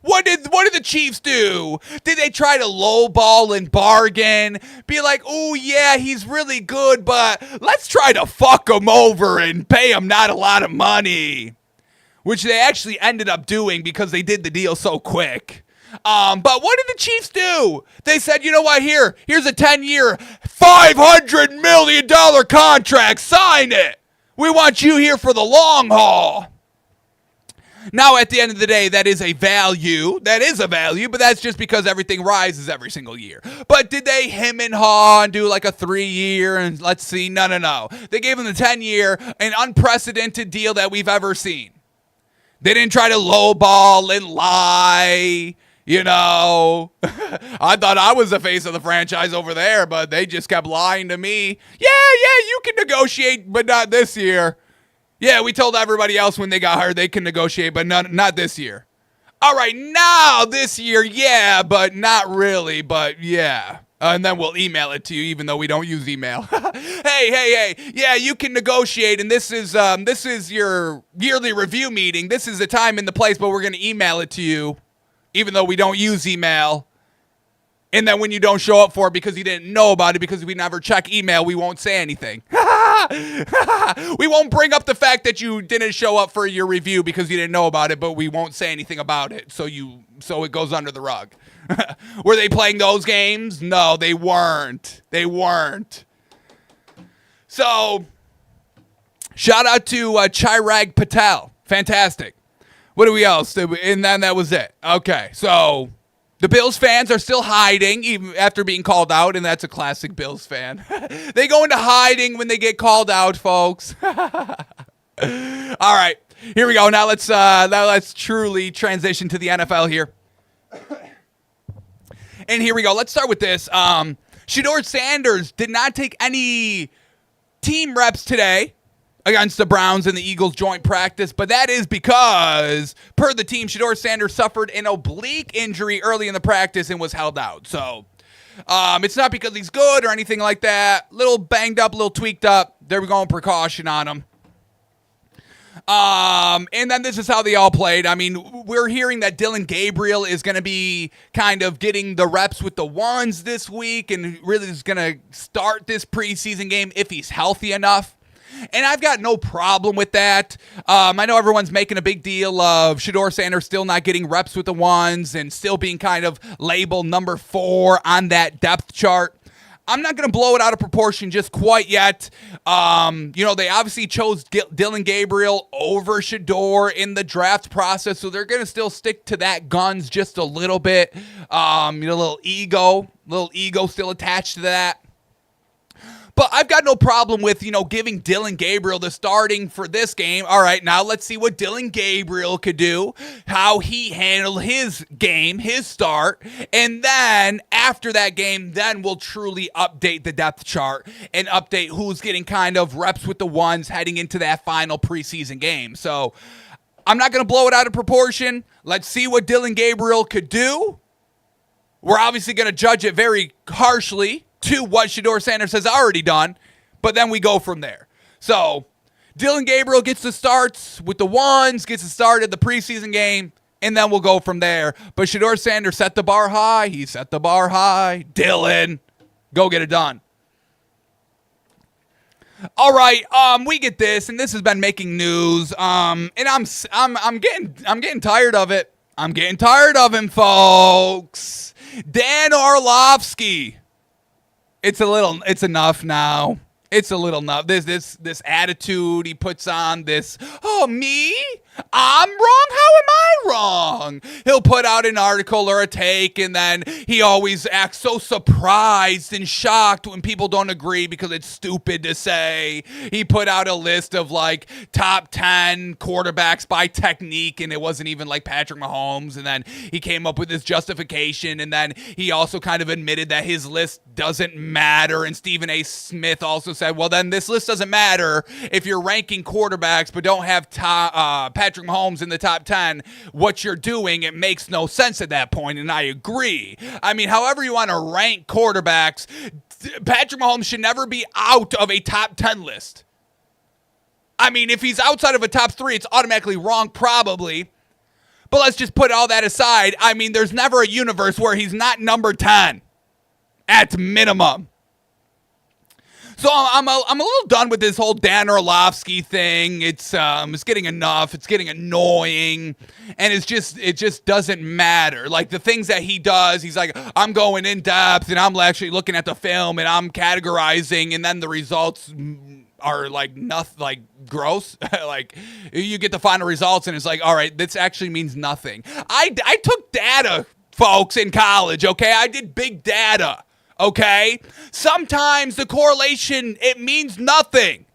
What did the Chiefs do? Did they try to lowball and bargain? Be like, oh yeah, he's really good, but let's try to fuck him over and pay him not a lot of money. Which they actually ended up doing because they did the deal so quick. But what did the Chiefs do? They said, you know what, here's a 10-year, $500 million contract. Sign it. We want you here for the long haul. Now, at the end of the day, that is a value. That is a value, but that's just because everything rises every single year. But did they hem and haw and do like a 3-year and let's see? No. They gave him the 10-year, an unprecedented deal that we've ever seen. They didn't try to lowball and lie, you know. I thought I was the face of the franchise over there, but they just kept lying to me. Yeah, you can negotiate, but not this year. Yeah, we told everybody else when they got hired they can negotiate, but not this year. All right, now this year, yeah, but not really, but yeah. And then we'll email it to you, even though we don't use email. Hey, yeah, you can negotiate, and this is your yearly review meeting. This is the time and the place, but we're going to email it to you, even though we don't use email. And then when you don't show up for it because you didn't know about it, because we never check email, we won't say anything. We won't bring up the fact that you didn't show up for your review because you didn't know about it, but we won't say anything about it. So it goes under the rug. Were they playing those games? No, they weren't. So, shout out to Chirag Patel. Fantastic. What do we else? And then that was it. Okay, so the Bills fans are still hiding even after being called out, and that's a classic Bills fan. They go into hiding when they get called out, folks. All right, here we go. Now let's truly transition to the NFL here. And here we go. Let's start with this. Shedeur Sanders did not take any team reps today against the Browns and the Eagles joint practice, but that is because, per the team, Shedeur Sanders suffered an oblique injury early in the practice and was held out. So it's not because he's good or anything like that. Little banged up, little tweaked up. They're going precaution on him. And then this is how they all played. I mean, we're hearing that Dylan Gabriel is going to be kind of getting the reps with the ones this week and really is going to start this preseason game if he's healthy enough. And I've got no problem with that. I know everyone's making a big deal of Shedeur Sanders still not getting reps with the ones and still being kind of labeled number 4 on that depth chart. I'm not going to blow it out of proportion just quite yet. They obviously chose Dylan Gabriel over Shedeur in the draft process, so they're going to still stick to that guns just a little bit. A little ego still attached to that. But I've got no problem with, giving Dylan Gabriel the starting for this game. All right, now let's see what Dylan Gabriel could do, how he handled his game, his start. And then after that game, then we'll truly update the depth chart and update who's getting kind of reps with the ones heading into that final preseason game. So I'm not going to blow it out of proportion. Let's see what Dylan Gabriel could do. We're obviously going to judge it very harshly to what Shedeur Sanders has already done, but then we go from there. So Dylan Gabriel gets the starts with the ones, gets the start of the preseason game, and then we'll go from there. But Shedeur Sanders set the bar high. He set the bar high. Dylan, go get it done. All right, we get this, and this has been making news. And I'm getting tired of it. I'm getting tired of him, folks. Dan Orlovsky. It's enough now. It's a little enough. This attitude he puts on, me? I'm wrong? How am I wrong? He'll put out an article or a take, and then he always acts so surprised and shocked when people don't agree because it's stupid to say. He put out a list of top 10 quarterbacks by technique, and it wasn't even Patrick Mahomes, and then he came up with this justification, and then he also kind of admitted that his list doesn't matter, and Stephen A. Smith also said, well, then this list doesn't matter if you're ranking quarterbacks but don't have Patrick Mahomes in the top 10. What you're doing, it makes no sense at that point, and I agree. I mean, however you want to rank quarterbacks, Patrick Mahomes should never be out of a top 10 list. I mean, if he's outside of a top 3, it's automatically wrong, probably. But let's just put all that aside. I mean, there's never a universe where he's not number 10 at minimum. So I'm a little done with this whole Dan Orlovsky thing. It's getting enough. It's getting annoying, and it just doesn't matter. The things that he does, he's like, I'm going in depth, and I'm actually looking at the film, and I'm categorizing, and then the results are nothing, gross. You get the final results, and it's all right, this actually means nothing. I took data, folks, in college. Okay, I did big data. Okay? Sometimes the correlation, it means nothing.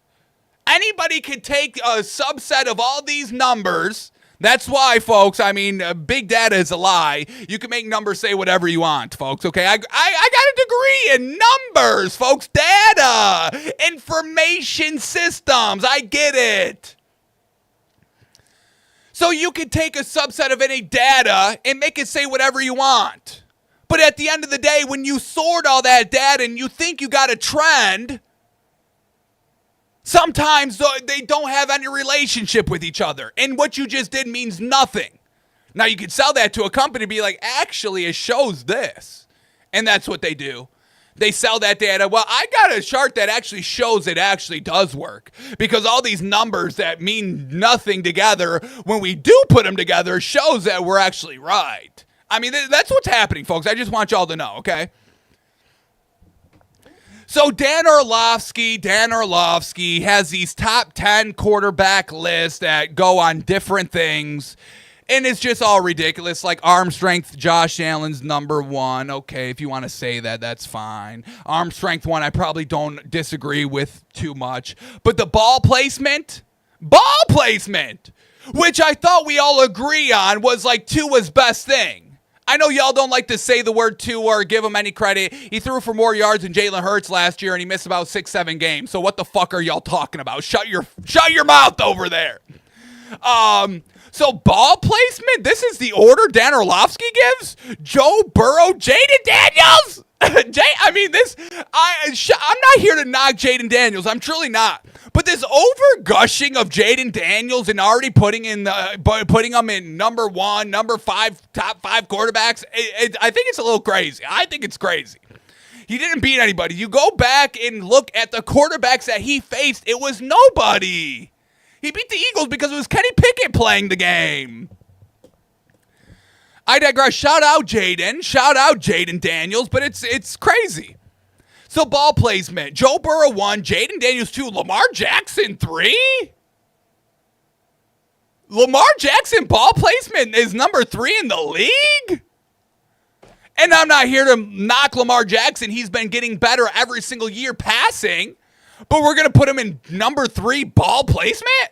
Anybody could take a subset of all these numbers. That's why, folks, I mean, big data is a lie. You can make numbers say whatever you want, folks, okay? I got a degree in numbers, folks. Data. Information systems. I get it. So you could take a subset of any data and make it say whatever you want. But at the end of the day, when you sort all that data and you think you got a trend, sometimes they don't have any relationship with each other. And what you just did means nothing. Now, you could sell that to a company and be like, actually, it shows this. And that's what they do. They sell that data. Well, I got a chart that actually shows it actually does work. Because all these numbers that mean nothing together, when we do put them together, shows that we're actually right. I mean, that's what's happening, folks. I just want y'all to know, okay? So Dan Orlovsky has these top 10 quarterback lists that go on different things, and it's just all ridiculous. Arm strength, Josh Allen's number 1. Okay, if you want to say that, that's fine. Arm strength 1, I probably don't disagree with too much. But the ball placement, which I thought we all agree on was Tua's best thing. I know y'all don't like to say the word Tua or give him any credit. He threw for more yards than Jalen Hurts last year, and he missed about 6-7 games. So what the fuck are y'all talking about? Shut your mouth over there. So ball placement, this is the order Dan Orlovsky gives? Joe Burrow, Jaden Daniels? I mean, I'm not here to knock Jaden Daniels. I'm truly not. But this over gushing of Jaden Daniels and already putting him in number 1, number 5, top 5 quarterbacks, I think it's a little crazy. I think it's crazy. He didn't beat anybody. You go back and look at the quarterbacks that he faced, it was nobody. He beat the Eagles because it was Kenny Pickett playing the game. I digress. Shout out Jaden Daniels, but it's crazy. So ball placement. Joe Burrow 1, Jaden Daniels 2, Lamar Jackson 3? Lamar Jackson ball placement is number 3 in the league? And I'm not here to knock Lamar Jackson. He's been getting better every single year passing, but we're going to put him in number 3 ball placement?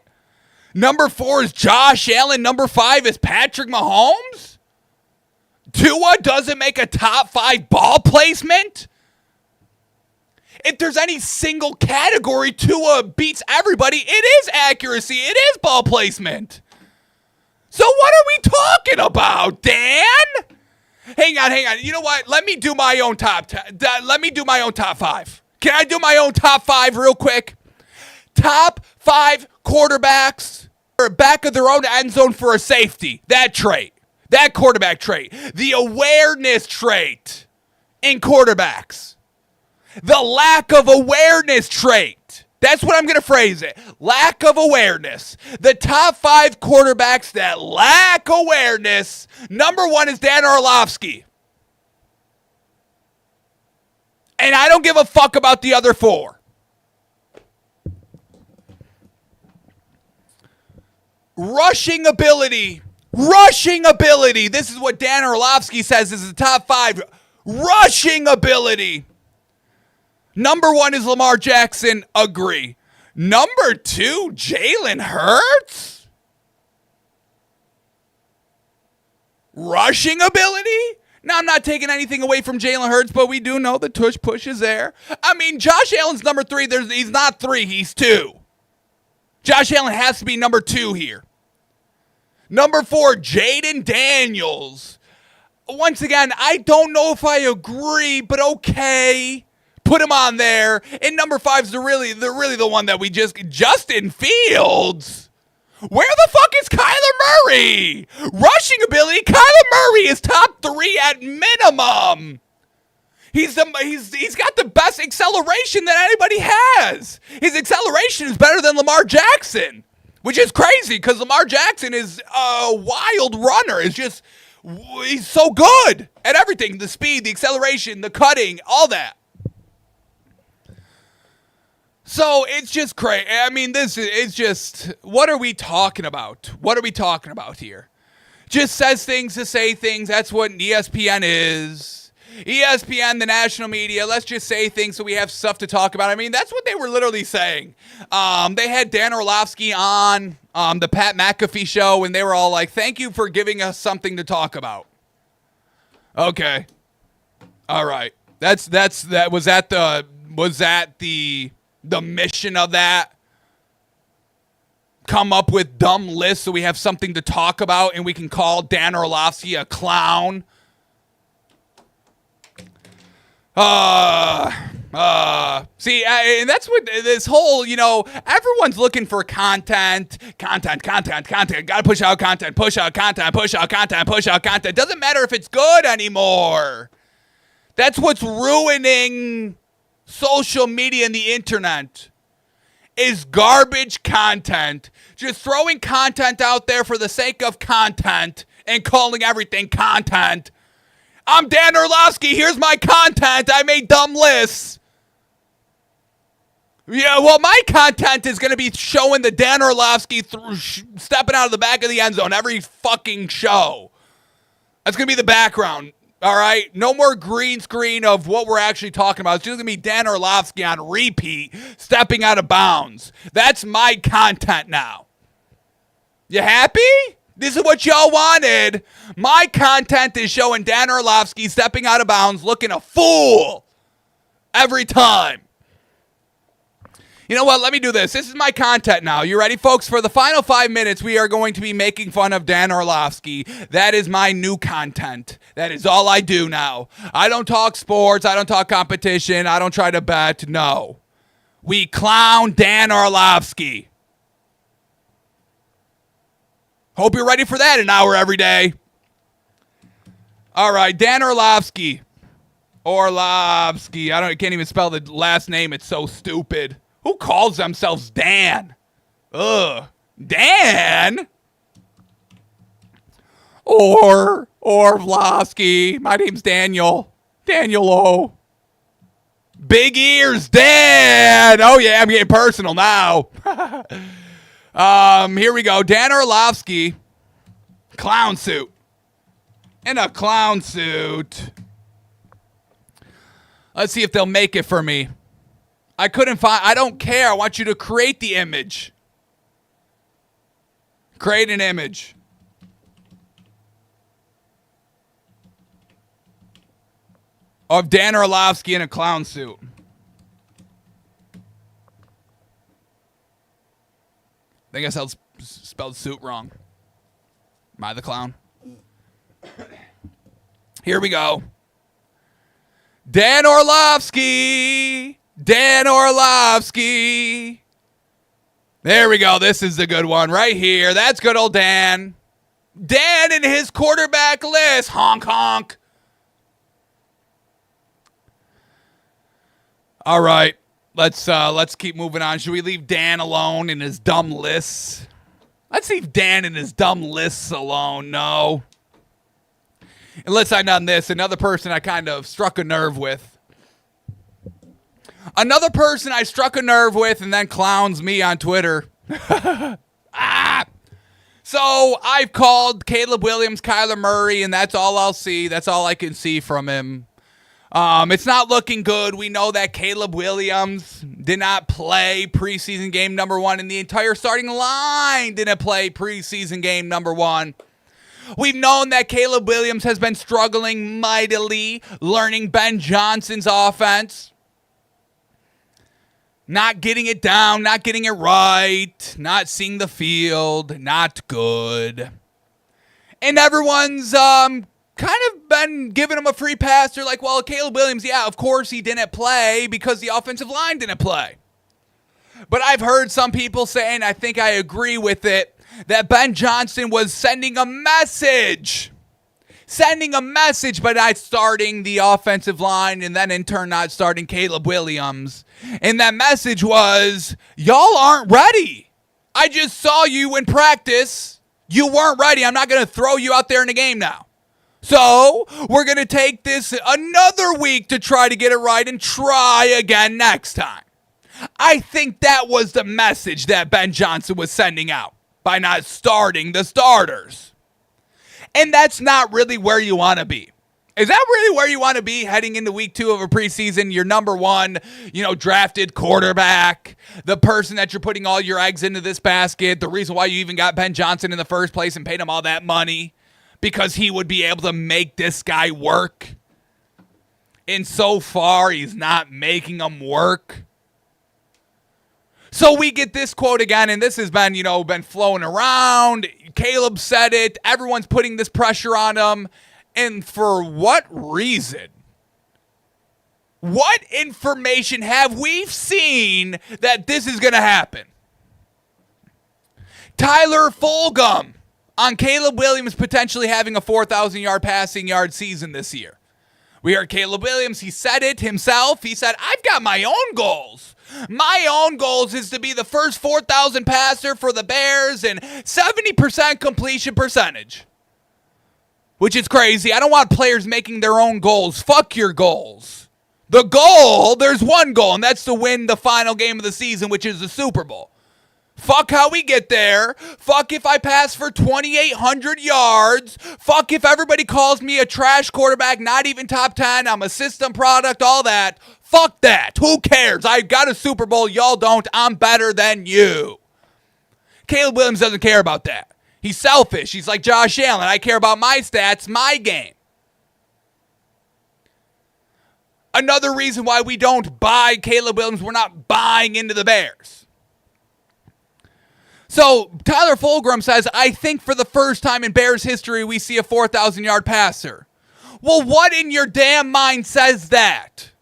Number 4 is Josh Allen. Number 5 is Patrick Mahomes? Tua doesn't make a top 5 ball placement? If there's any single category Tua beats everybody, it is accuracy. It is ball placement. So what are we talking about, Dan? Hang on. You know what? Let me do my own top 5. Can I do my own top 5 real quick? Top 5 quarterbacks are back of their own end zone for a safety. That quarterback trait. The awareness trait in quarterbacks. The lack of awareness trait. That's what I'm going to phrase it. Lack of awareness. The top 5 quarterbacks that lack awareness. Number 1 is Dan Orlovsky. And I don't give a fuck about the other 4. Rushing ability. This is what Dan Orlovsky says is the top 5. Rushing ability. Number 1 is Lamar Jackson. Agree. Number 2, Jalen Hurts. Rushing ability? Now, I'm not taking anything away from Jalen Hurts, but we do know the tush push is there. I mean, Josh Allen's number 3. He's not 3. He's 2. Josh Allen has to be number 2 here. Number 4, Jaden Daniels. Once again, I don't know if I agree, but okay. Put him on there. And number 5 is really the one that we Justin Fields. Where the fuck is Kyler Murray? Rushing ability, Kyler Murray is top 3 at minimum. He's got the best acceleration that anybody has. His acceleration is better than Lamar Jackson. Which is crazy because Lamar Jackson is a wild runner. He's so good at everything. The speed, the acceleration, the cutting, all that. So it's just crazy. I mean, what are we talking about? What are we talking about here? Just says things to say things. That's what ESPN is. ESPN, the national media, let's just say things so we have stuff to talk about. I mean, that's what they were literally saying. They had Dan Orlovsky on the Pat McAfee show, and they were all like, thank you for giving us something to talk about. Okay. All right. Was that the mission of that? Come up with dumb lists so we have something to talk about and we can call Dan Orlovsky a clown? And that's what this whole, everyone's looking for content. Gotta push out content. Doesn't matter if it's good anymore. That's what's ruining social media and the internet is garbage content. Just throwing content out there for the sake of content and calling everything content. I'm Dan Orlovsky. Here's my content. I made dumb lists. Yeah, well, my content is going to be showing the Dan Orlovsky stepping out of the back of the end zone every fucking show. That's going to be the background, all right? No more green screen of what we're actually talking about. It's just going to be Dan Orlovsky on repeat, stepping out of bounds. That's my content now. You happy? This is what y'all wanted. My content is showing Dan Orlovsky stepping out of bounds, looking a fool every time. You know what? Let me do this. This is my content now. You ready, folks? For the final 5 minutes, we are going to be making fun of Dan Orlovsky. That is my new content. That is all I do now. I don't talk sports. I don't talk competition. I don't try to bet. No. We clown Dan Orlovsky. Hope you're ready for that an hour every day. All right, Dan Orlovsky. Orlovsky. I can't even spell the last name. It's so stupid. Who calls themselves Dan? Ugh. Dan? Orlovsky. My name's Daniel. Daniel O. Big ears, Dan. Oh, yeah, I'm getting personal now. Here we go. Dan Orlovsky. Clown suit. In a clown suit. Let's see if they'll make it for me. I couldn't find... I don't care. I want you to create the image. Create an image. Of Dan Orlovsky in a clown suit. I think I spelled suit wrong. Am I the clown? Here we go. Dan Orlovsky. Dan Orlovsky. There we go. This is the good one right here. That's good old Dan. Dan and his quarterback list. Honk, honk. All right. Let's keep moving on. Should we leave Dan alone in his dumb lists? Let's leave Dan and his dumb lists alone. No. And let's end on this. Another person I kind of struck a nerve with. Another person I struck a nerve with and then clowns me on Twitter. So I've called Caleb Williams, Kyler Murray, and that's all I'll see. That's all I can see from him. It's not looking good. We know that Caleb Williams did not play preseason game number 1, and the entire starting line didn't play preseason game number 1. We've known that Caleb Williams has been struggling mightily, learning Ben Johnson's offense. Not getting it down, not getting it right, not seeing the field, not good. And everyone's kind of been giving him a free pass. They're like, well, Caleb Williams, yeah, of course he didn't play because the offensive line didn't play. But I've heard some people say, and I think I agree with it, that Ben Johnson was sending a message by not starting the offensive line and then in turn not starting Caleb Williams. And that message was, y'all aren't ready. I just saw you in practice. You weren't ready. I'm not going to throw you out there in the game now. So we're going to take this another week to try to get it right and try again next time. I think that was the message that Ben Johnson was sending out by not starting the starters. And that's not really where you want to be. Is that really where you want to be heading into week 2 of a preseason? Your number 1, drafted quarterback, the person that you're putting all your eggs into this basket, the reason why you even got Ben Johnson in the first place and paid him all that money, because he would be able to make this guy work. And so far, he's not making him work. So we get this quote again, and this has been, been flowing around. Caleb said it. Everyone's putting this pressure on him. And for what reason? What information have we seen that this is going to happen? Tyler Fulgham on Caleb Williams potentially having a 4,000-yard passing yard season this year. We heard Caleb Williams. He said it himself. He said, I've got my own goals. My own goals is to be the first 4,000 passer for the Bears and 70% completion percentage. Which is crazy. I don't want players making their own goals. Fuck your goals. The goal, there's one goal, and that's to win the final game of the season, which is the Super Bowl. Fuck how we get there. Fuck if I pass for 2,800 yards. Fuck if everybody calls me a trash quarterback, not even top 10. I'm a system product, all that. Fuck that. Who cares? I got a Super Bowl. Y'all don't. I'm better than you. Caleb Williams doesn't care about that. He's selfish. He's like Josh Allen. I care about my stats, my game. Another reason why we don't buy Caleb Williams, we're not buying into the Bears. So Tyler Fulgham says, I think for the first time in Bears history, we see a 4,000-yard passer. Well, what in your damn mind says that?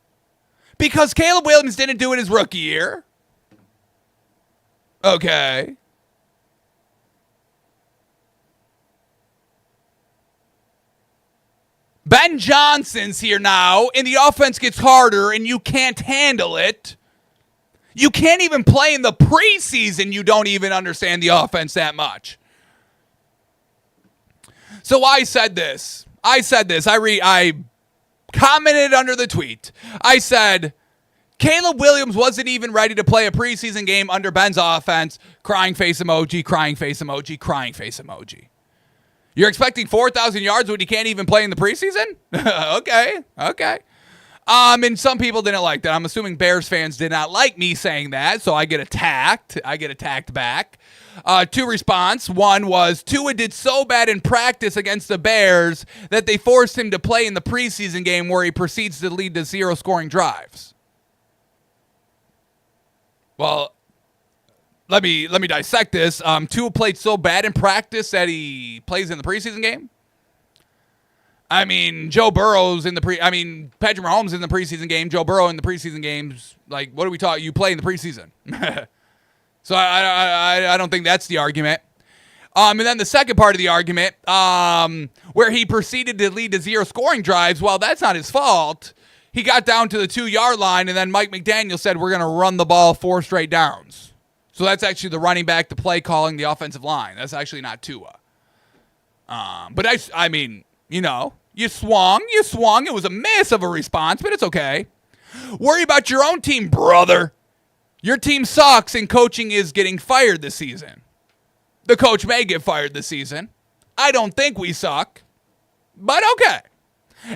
Because Caleb Williams didn't do it his rookie year. Okay. Ben Johnson's here now, and the offense gets harder, and you can't handle it. You can't even play in the preseason. You don't even understand the offense that much. So I said this. I commented under the tweet. I said, Caleb Williams wasn't even ready to play a preseason game under Ben's offense. Crying face emoji, crying face emoji, crying face emoji. You're expecting 4,000 yards when you can't even play in the preseason? Okay. And some people didn't like that. I'm assuming Bears fans did not like me saying that, so I get attacked. Back. Two response. One was, Tua did so bad in practice against the Bears that they forced him to play in the preseason game where he proceeds to lead to 0 scoring drives. Well, let me dissect this. Tua played so bad in practice that he plays in the preseason game. I mean, Patrick Mahomes in the preseason game, Joe Burrow in the preseason games. Like, what are we talking? You play in the preseason. So I don't think that's the argument. And then the second part of the argument, where he proceeded to lead to 0 scoring drives, well, that's not his fault. He got down to the 2-yard line, and then Mike McDaniel said, we're going to run the ball 4 straight downs. So that's actually the running back, the play calling, the offensive line. That's actually not Tua. But I mean, you swung. It was a miss of a response, but it's okay. Worry about your own team, brother. Your team sucks, and coaching is getting fired this season. The coach may get fired this season. I don't think we suck, but okay.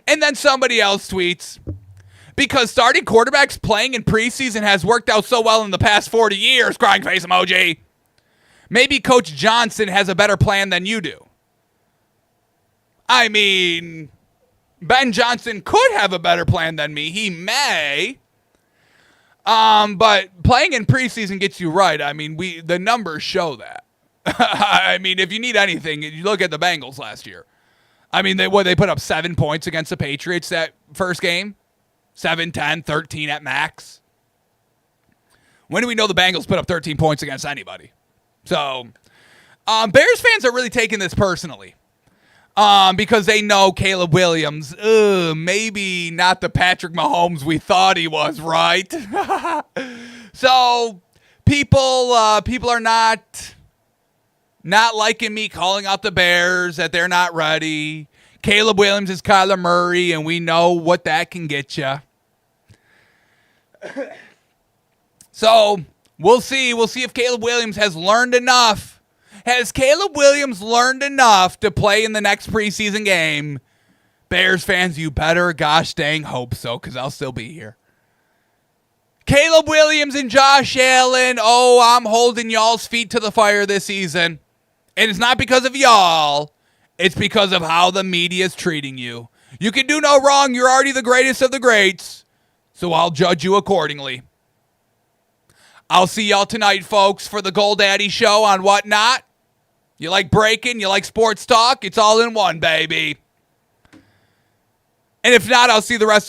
And then somebody else tweets, because starting quarterbacks playing in preseason has worked out so well in the past 40 years, crying face emoji. Maybe Coach Johnson has a better plan than you do. I mean, Ben Johnson could have a better plan than me. He may. But playing in preseason gets you right. I mean, the numbers show that. I mean, if you need anything, you look at the Bengals last year. I mean, they put up 7 points against the Patriots that first game. 7, 10, 13 at max. When do we know the Bengals put up 13 points against anybody? So, Bears fans are really taking this personally. Because they know Caleb Williams, maybe not the Patrick Mahomes we thought he was, right? So people are not liking me calling out the Bears, that they're not ready. Caleb Williams is Kyler Murray, and we know what that can get you. So we'll see. We'll see if Caleb Williams has learned enough. Has Caleb Williams learned enough to play in the next preseason game? Bears fans, you better gosh dang hope so, because I'll still be here. Caleb Williams and Josh Allen, I'm holding y'all's feet to the fire this season. And it's not because of y'all. It's because of how the media is treating you. You can do no wrong. You're already the greatest of the greats. So I'll judge you accordingly. I'll see y'all tonight, folks, for the Gold Daddy Show on Whatnot. You like breaking? You like sports talk? It's all in one, baby. And if not, I'll see the rest